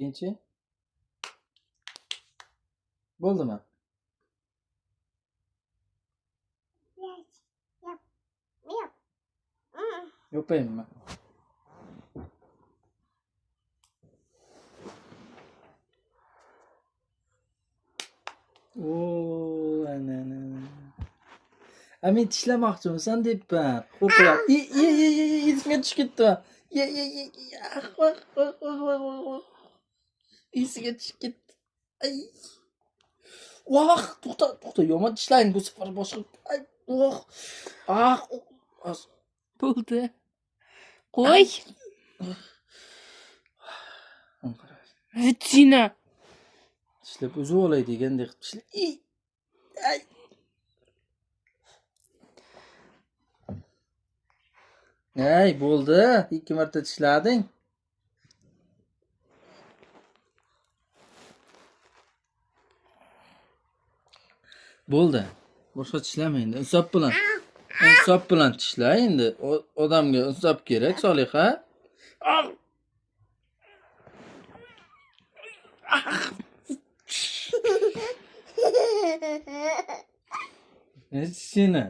ikkinchi. Bo'ldimi? Yopayımmi? Oo, ana. Men tishlamoqchimisan debman. Qo'pirab. Esimga tushib ketdi. Ye. Esiga tushib ketdi. Ay. To'xta, yomon tishlang bu safar boshqa. Ay, Bo'ldi. Qo'y. Vitsina. Tishlab o'zi olay degandek tishla. Ay. Ay, bo'ldi. 2 marta tishlading. Bo'ldi. Boshqa tishlama endi. Insof bilan tishla endi. Odamga insof kerak, Solixa. Ne tishini?